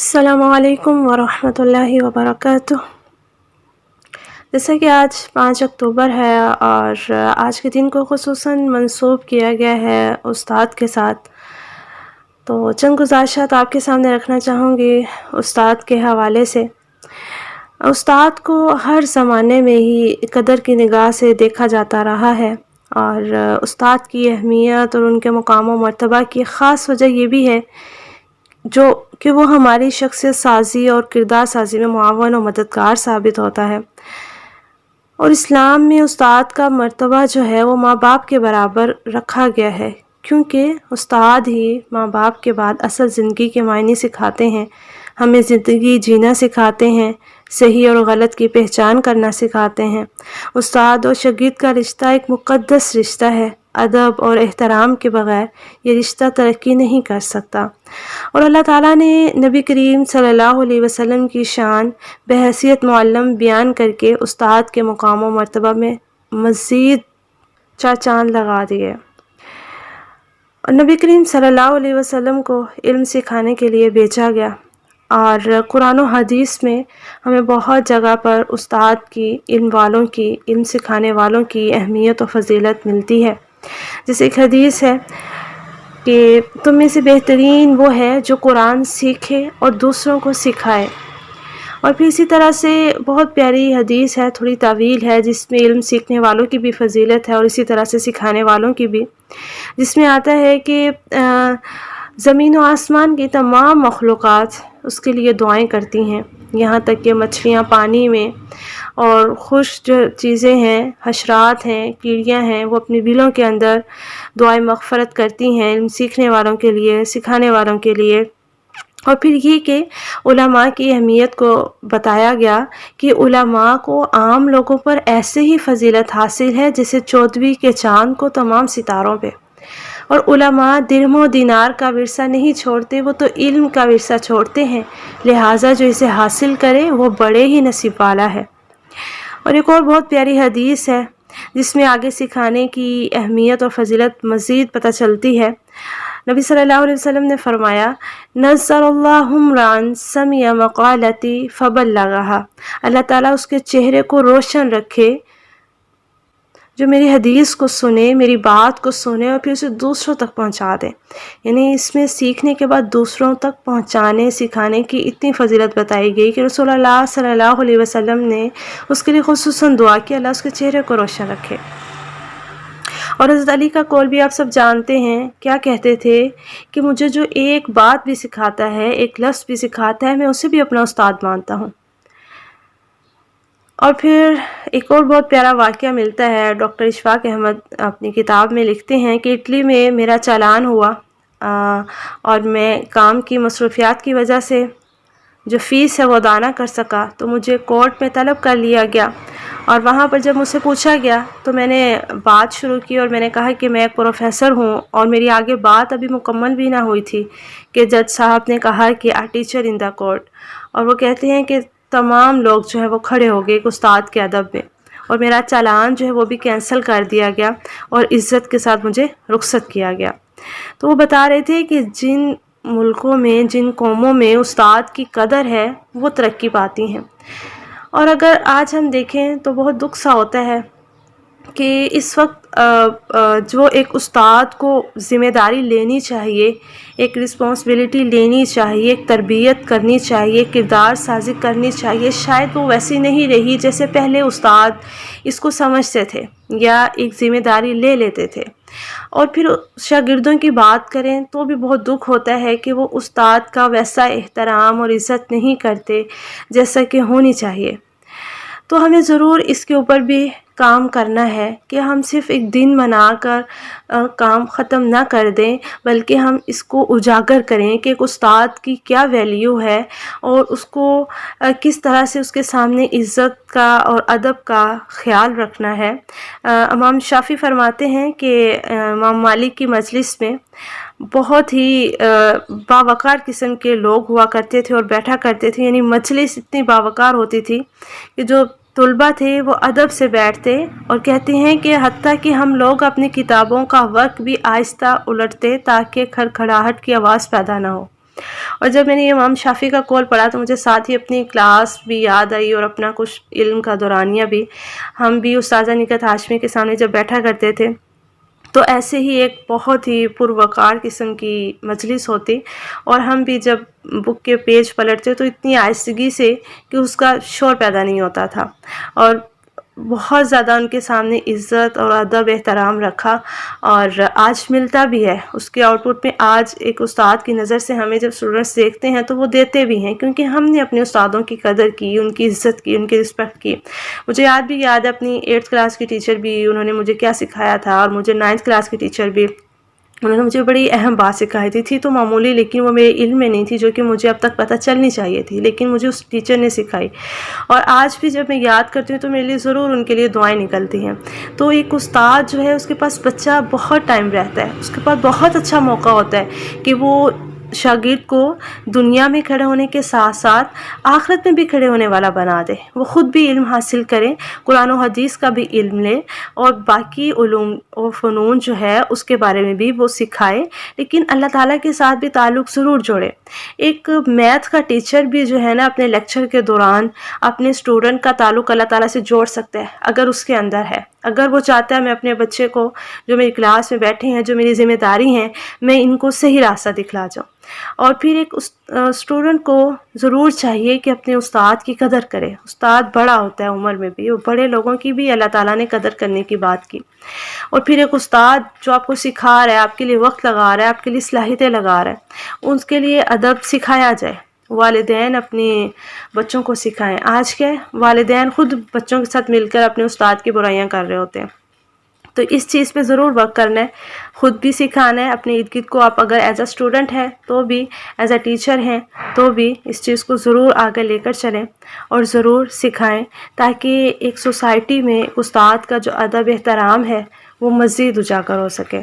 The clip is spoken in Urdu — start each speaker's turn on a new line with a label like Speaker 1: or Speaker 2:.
Speaker 1: السلام علیکم ورحمۃ اللہ وبرکاتہ۔ جیسا کہ آج 5 اکتوبر ہے اور آج کے دن کو خصوصاً منسوب کیا گیا ہے استاد کے ساتھ، تو چند گزارشات آپ کے سامنے رکھنا چاہوں گی استاد کے حوالے سے۔ استاد کو ہر زمانے میں ہی قدر کی نگاہ سے دیکھا جاتا رہا ہے، اور استاد کی اہمیت اور ان کے مقام و مرتبہ کی خاص وجہ یہ بھی ہے کہ وہ ہماری شخصیت سازی اور کردار سازی میں معاون و مددگار ثابت ہوتا ہے۔ اور اسلام میں استاد کا مرتبہ جو ہے وہ ماں باپ کے برابر رکھا گیا ہے، کیونکہ استاد ہی ماں باپ کے بعد اصل زندگی کے معنی سکھاتے ہیں، ہمیں زندگی جینا سکھاتے ہیں، صحیح اور غلط کی پہچان کرنا سکھاتے ہیں۔ استاد اور شاگرد کا رشتہ ایک مقدس رشتہ ہے، ادب اور احترام کے بغیر یہ رشتہ ترقی نہیں کر سکتا۔ اور اللہ تعالیٰ نے نبی کریم صلی اللہ علیہ وسلم کی شان بحیثیت معلم بیان کر کے استاد کے مقام و مرتبہ میں مزید 4 چاند لگا دیے۔ اور نبی کریم صلی اللہ علیہ وسلم کو علم سکھانے کے لیے بھیجا گیا، اور قرآن و حدیث میں ہمیں بہت جگہ پر استاد کی، علم والوں کی، علم سکھانے والوں کی اہمیت و فضیلت ملتی ہے۔ جیسے ایک حدیث ہے کہ تم میں سے بہترین وہ ہے جو قرآن سیکھے اور دوسروں کو سکھائے۔ اور پھر اسی طرح سے بہت پیاری حدیث ہے، تھوڑی طویل ہے، جس میں علم سیکھنے والوں کی بھی فضیلت ہے اور اسی طرح سے سکھانے والوں کی بھی، جس میں آتا ہے کہ زمین و آسمان کی تمام مخلوقات اس کے لیے دعائیں کرتی ہیں، یہاں تک کہ مچھلیاں پانی میں اور خشک جو چیزیں ہیں، حشرات ہیں، کیڑیاں ہیں، وہ اپنی بلوں کے اندر دعائیں مغفرت کرتی ہیں علم سیکھنے والوں کے لیے، سکھانے والوں کے لیے۔ اور پھر یہ کہ علماء کی اہمیت کو بتایا گیا کہ علماء کو عام لوگوں پر ایسے ہی فضیلت حاصل ہے جیسے 14ویں کے چاند کو تمام ستاروں پہ۔ اور علماء درہم و دینار کا ورثہ نہیں چھوڑتے، وہ تو علم کا ورثہ چھوڑتے ہیں، لہٰذا جو اسے حاصل کرے وہ بڑے ہی نصیب والا ہے۔ اور ایک اور بہت پیاری حدیث ہے جس میں آگے سکھانے کی اہمیت اور فضیلت مزید پتہ چلتی ہے۔ نبی صلی اللہ علیہ وسلم نے فرمایا، نَزَّرَ اللَّهُ امْرَأً سَمِعَ مَقَالَتِي فَبَلَّغَهَا، اللہ تعالیٰ اس کے چہرے کو روشن رکھے جو میری حدیث کو سنے، میری بات کو سنے اور پھر اسے دوسروں تک پہنچا دے۔ یعنی اس میں سیکھنے کے بعد دوسروں تک پہنچانے، سکھانے کی اتنی فضیلت بتائی گئی کہ رسول اللہ صلی اللہ علیہ وسلم نے اس کے لیے خصوصاً دعا کی، اللہ اس کے چہرے کو روشن رکھے۔ اور حضرت علی کا قول بھی آپ سب جانتے ہیں، کیا کہتے تھے کہ مجھے جو ایک بات بھی سکھاتا ہے، ایک لفظ بھی سکھاتا ہے، میں اسے بھی اپنا استاد مانتا ہوں۔ اور پھر ایک اور بہت پیارا واقعہ ملتا ہے، ڈاکٹر اشفاق احمد اپنی کتاب میں لکھتے ہیں کہ اٹلی میں میرا چالان ہوا، اور میں کام کی مصروفیات کی وجہ سے جو فیس ہے وہ ادا نہ کر سکا، تو مجھے کورٹ میں طلب کر لیا گیا۔ اور وہاں پر جب مجھ سے پوچھا گیا تو میں نے بات شروع کی اور میں نے کہا کہ میں ایک پروفیسر ہوں، اور میری آگے بات ابھی مکمل بھی نہ ہوئی تھی کہ جج صاحب نے کہا کہ آ ٹیچر ان دا کورٹ، اور وہ کہتے ہیں کہ تمام لوگ جو ہے وہ کھڑے ہو گئے ایک استاد کے ادب میں، اور میرا چالان جو ہے وہ بھی کینسل کر دیا گیا اور عزت کے ساتھ مجھے رخصت کیا گیا۔ تو وہ بتا رہے تھے کہ جن ملکوں میں، جن قوموں میں استاد کی قدر ہے وہ ترقی پاتی ہیں۔ اور اگر آج ہم دیکھیں تو بہت دکھ سا ہوتا ہے کہ اس وقت جو ایک استاد کو ذمہ داری لینی چاہیے، ایک رسپانسبلٹی لینی چاہیے، ایک تربیت کرنی چاہیے، کردار سازی کرنی چاہیے، شاید وہ ویسی نہیں رہی جیسے پہلے استاد اس کو سمجھتے تھے یا ایک ذمہ داری لے لیتے تھے۔ اور پھر شاگردوں کی بات کریں تو بھی بہت دکھ ہوتا ہے کہ وہ استاد کا ویسا احترام اور عزت نہیں کرتے جیسا کہ ہونی چاہیے۔ تو ہمیں ضرور اس کے اوپر بھی کام کرنا ہے کہ ہم صرف ایک دن منا کر کام ختم نہ کر دیں، بلکہ ہم اس کو اجاگر کریں کہ ایک استاد کی کیا ویلیو ہے اور اس کو کس طرح سے اس کے سامنے عزت کا اور ادب کا خیال رکھنا ہے۔ امام شافعی فرماتے ہیں کہ امام مالک کی مجلس میں بہت ہی باوقار قسم کے لوگ ہوا کرتے تھے اور بیٹھا کرتے تھے، یعنی مجلس اتنی باوقار ہوتی تھی کہ جو طلباء تھے وہ ادب سے بیٹھتے، اور کہتے ہیں کہ حتیٰ کہ ہم لوگ اپنی کتابوں کا ورق بھی آہستہ الٹتے تاکہ کھڑکھڑاہٹ کی آواز پیدا نہ ہو۔ اور جب میں نے امام شافعی کا قول پڑھا تو مجھے ساتھ ہی اپنی کلاس بھی یاد آئی اور اپنا کچھ علم کا دورانیہ بھی. ہم بھی استاذہ نکہت ہاشمی کے سامنے جب بیٹھا کرتے تھے تو ایسے ہی ایک بہت ہی پروقار قسم کی مجلس ہوتی، اور ہم بھی جب بک کے پیج پلٹتے تو اتنی آہستگی سے کہ اس کا شور پیدا نہیں ہوتا تھا، اور بہت زیادہ ان کے سامنے عزت اور ادب احترام رکھا، اور آج ملتا بھی ہے اس کے آؤٹ پٹ میں. آج ایک استاد کی نظر سے ہمیں جب اسٹوڈنٹس دیکھتے ہیں تو وہ دیتے بھی ہیں، کیونکہ ہم نے اپنے استادوں کی قدر کی، ان کی عزت کی، ان کی رسپیکٹ کی. مجھے یاد ہے اپنی 8th کلاس کی ٹیچر بھی، انہوں نے مجھے کیا سکھایا تھا، اور مجھے 9th کلاس کی ٹیچر بھی، انہوں نے مجھے بڑی اہم بات سکھائی تھی تو معمولی، لیکن وہ میرے علم میں نہیں تھی، جو کہ مجھے اب تک پتہ چلنی چاہیے تھی، لیکن مجھے اس ٹیچر نے سکھائی. اور آج بھی جب میں یاد کرتی ہوں تو میرے لیے ضرور ان کے لیے دعائیں نکلتی ہیں. تو ایک استاد جو ہے اس کے پاس بچہ بہت ٹائم رہتا ہے، اس کے پاس بہت اچھا موقع ہوتا ہے کہ وہ شاگرد کو دنیا میں کھڑے ہونے کے ساتھ ساتھ آخرت میں بھی کھڑے ہونے والا بنا دے. وہ خود بھی علم حاصل کرے، قرآن و حدیث کا بھی علم لے، اور باقی علوم و فنون جو ہے اس کے بارے میں بھی وہ سکھائے، لیکن اللہ تعالیٰ کے ساتھ بھی تعلق ضرور جوڑے. ایک میتھ کا ٹیچر بھی جو ہے نا اپنے لیکچر کے دوران اپنے اسٹوڈنٹ کا تعلق اللہ تعالیٰ سے جوڑ سکتا ہے، اگر اس کے اندر ہے. اگر وہ چاہتا ہے میں اپنے بچے کو، جو میری کلاس میں بیٹھے ہیں، جو میری ذمہ داری ہیں، میں ان کو صحیح راستہ دکھلا جاؤں. اور پھر ایک اسٹوڈنٹ کو ضرور چاہیے کہ اپنے استاد کی قدر کرے. استاد بڑا ہوتا ہے عمر میں بھی، وہ بڑے لوگوں کی بھی اللہ تعالیٰ نے قدر کرنے کی بات کی. اور پھر ایک استاد جو آپ کو سکھا رہا ہے، آپ کے لیے وقت لگا رہا ہے، آپ کے لیے صلاحیتیں لگا رہا ہے، ان کے لیے ادب سکھایا جائے. والدین اپنے بچوں کو سکھائیں. آج کے والدین خود بچوں کے ساتھ مل کر اپنے استاد کی برائیاں کر رہے ہوتے ہیں. تو اس چیز پہ ضرور ورک کرنا ہے، خود بھی سکھانا ہے اپنے ارد گرد کو. آپ اگر ایز اے اسٹوڈنٹ ہیں تو بھی، ایز اے ٹیچر ہیں تو بھی اس چیز کو ضرور آگے لے کر چلیں اور ضرور سکھائیں، تاکہ ایک سوسائٹی میں استاد کا جو ادب احترام ہے وہ مزید اجاگر ہو سکے.